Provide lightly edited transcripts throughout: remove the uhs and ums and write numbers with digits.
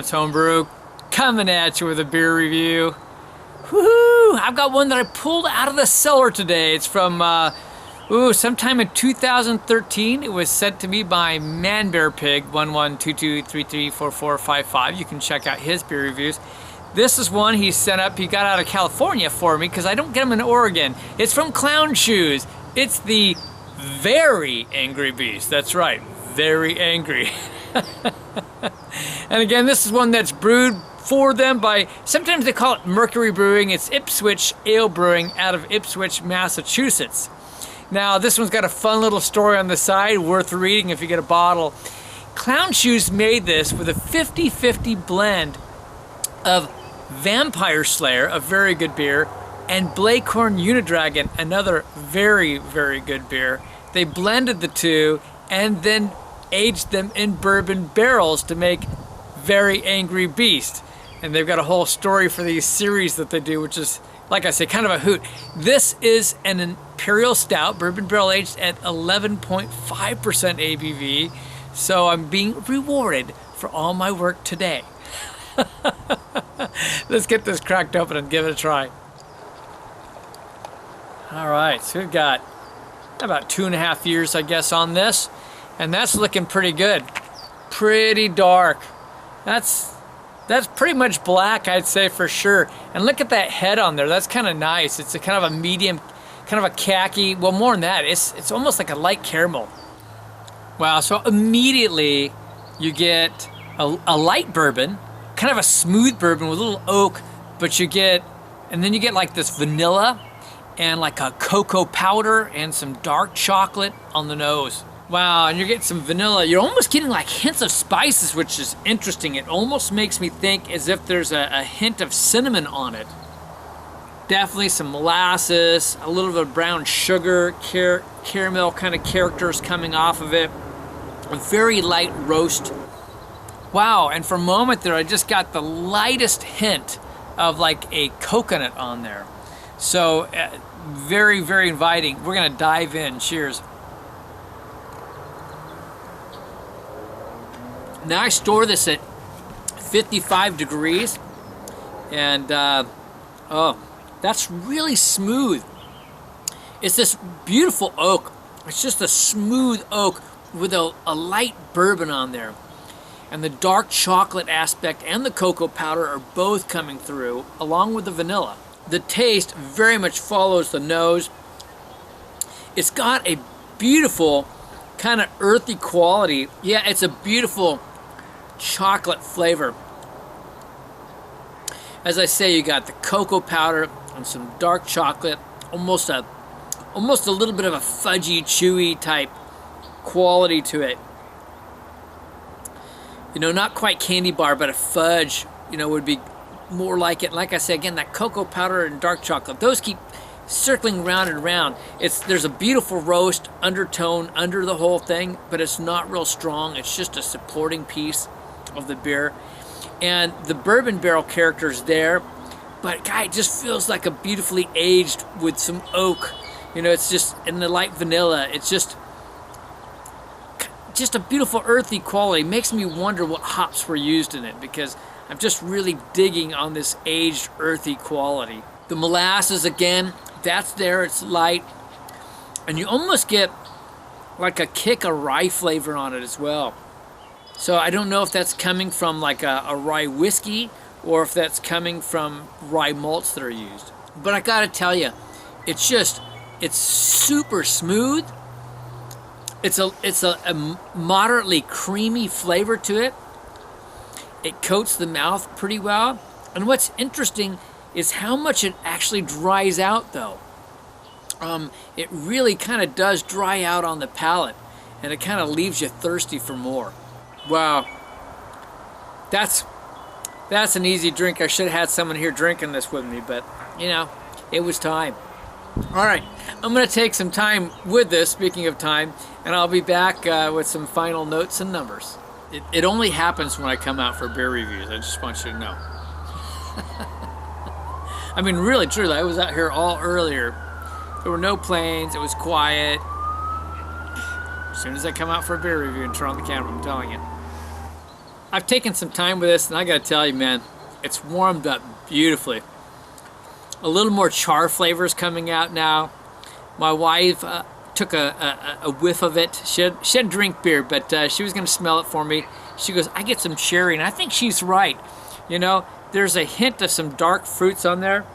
Scott's Homebrew, coming at you with a beer review. Woohoo! I've got one that I pulled out of the cellar today. It's from sometime in 2013. It was sent to me by ManBearPig 1122334455. You can check out his beer reviews. This is one he sent up. He got out of California for me because I don't get them in Oregon. It's from Clown Shoes. It's the Very Angry Beast. That's right, very angry. And again, this is one that's brewed for them by, sometimes they call it Mercury Brewing. It's Ipswich Ale Brewing out of Ipswich, Massachusetts. Now, this one's got a fun little story on the side, worth reading if you get a bottle. Clown Shoes made this with a 50-50 blend of Vampire Slayer, a very good beer, and Blaecorn Unidragon, another very, very good beer. They blended the two and then aged them in bourbon barrels to make Very Angry Beast. And they've got a whole story for these series that they do, which is, like I say, kind of a hoot. This is an Imperial Stout, bourbon barrel aged at 11.5% ABV. So I'm being rewarded for all my work today. Let's get this cracked open and give it a try. All right, so we've got about 2.5 years, I guess, on this. And that's looking pretty good. Pretty dark. That's pretty much black, I'd say, for sure. And look at that head on there. That's kind of nice. It's a kind of a medium, kind of a khaki. Well, more than that, it's almost like a light caramel. Wow, so immediately you get a light bourbon, kind of a smooth bourbon with a little oak, but and then you get like this vanilla and like a cocoa powder and some dark chocolate on the nose. Wow, and you're getting some vanilla. You're almost getting like hints of spices, which is interesting. It almost makes me think as if there's a hint of cinnamon on it. Definitely some molasses, a little bit of brown sugar, caramel kind of characters coming off of it. A very light roast. Wow, and for a moment there, I just got the lightest hint of like a coconut on there. So, very, very inviting. We're gonna dive in. Cheers. Now I store this at 55 degrees, and oh, that's really smooth. It's this beautiful oak. It's just a smooth oak with a light bourbon on there. And the dark chocolate aspect and the cocoa powder are both coming through, along with the vanilla. The taste very much follows the nose. It's got a beautiful kind of earthy quality. Yeah, it's a beautiful chocolate flavor. As I say, you got the cocoa powder and some dark chocolate, almost a little bit of a fudgy, chewy type quality to it. You know, not quite candy bar, but a fudge, you know, would be more like it. Like I say, again, that cocoa powder and dark chocolate, those keep circling round and round. There's a beautiful roast undertone under the whole thing, but it's not real strong. It's just a supporting piece of the beer. And the bourbon barrel character is there, but guy, it just feels like a beautifully aged with some oak. You know, it's just in the light vanilla. It's just a beautiful earthy quality. It makes me wonder what hops were used in it, because I'm just really digging on this aged earthy quality. The molasses, again, that's there. It's light, and you almost get like a kick of rye flavor on it as well. So I don't know if that's coming from like a rye whiskey or if that's coming from rye malts that are used. But I gotta tell you, it's super smooth. It's a moderately creamy flavor to it. It coats the mouth pretty well. And what's interesting is how much it actually dries out, though. It really kind of does dry out on the palate, and it kind of leaves you thirsty for more. Wow, that's an easy drink. I should have had someone here drinking this with me, but you know, it was time. All right, I'm gonna take some time with this, speaking of time, and I'll be back with some final notes and numbers. It only happens when I come out for beer reviews. I just want you to know. I mean, really, truly, I was out here all earlier. There were no planes, it was quiet. As soon as I come out for a beer review and turn on the camera, I'm telling you. I've taken some time with this, and I gotta tell you, man, it's warmed up beautifully. A little more char flavors coming out now. My wife took a whiff of it. She didn't drink beer, but she was gonna smell it for me. She goes, I get some cherry, and I think she's right. You know, there's a hint of some dark fruits on there.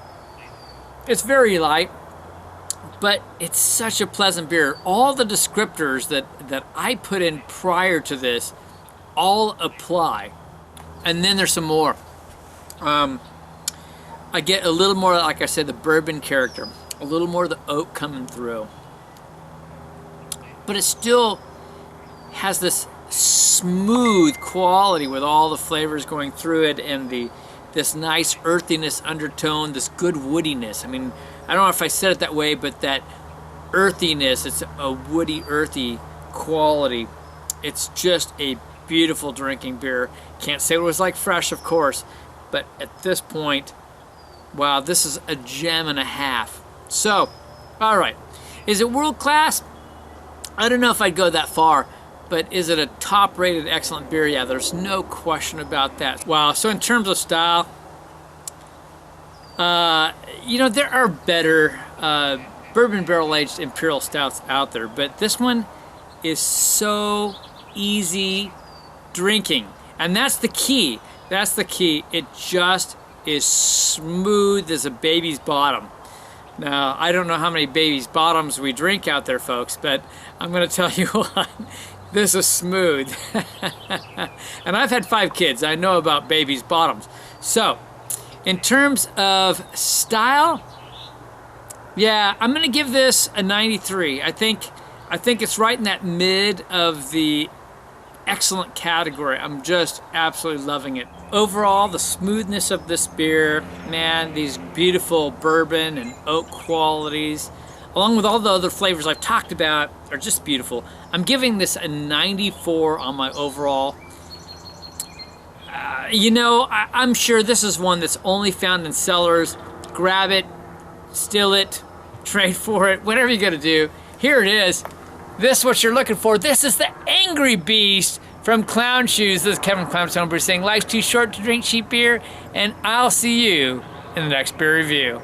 It's very light, but it's such a pleasant beer. All the descriptors that I put in prior to this all apply. And then there's some more. I get a little more, like I said, the bourbon character. A little more of the oak coming through. But it still has this smooth quality with all the flavors going through it, and this nice earthiness undertone, this good woodiness. I mean, I don't know if I said it that way, but that earthiness, it's a woody, earthy quality. It's just a beautiful drinking beer. Can't say it was like fresh, of course, but at this point, wow, this is a gem and a half. So, all right, is it world class? I don't know if I'd go that far, but is it a top-rated excellent beer? Yeah, there's no question about that. Wow, so in terms of style, you know, there are better bourbon barrel-aged Imperial Stouts out there, but this one is so easy drinking, and that's the key. That's the key. It just is smooth as a baby's bottom. Now, I don't know how many baby's bottoms we drink out there, folks, but I'm going to tell you what, this is smooth. And I've had 5 kids. I know about baby's bottoms. So, in terms of style, yeah, I'm going to give this a 93. I think it's right in that mid of the excellent category. I'm just absolutely loving it. Overall, the smoothness of this beer, man, these beautiful bourbon and oak qualities, along with all the other flavors I've talked about, are just beautiful. I'm giving this a 94 on my overall. You know, I'm sure this is one that's only found in cellars. Grab it, still it, trade for it, whatever you gotta do. Here it is. This is what you're looking for. This is the Angry Beast from Clown Shoes. This is Kevin Clownstone saying life's too short to drink cheap beer, and I'll see you in the next beer review.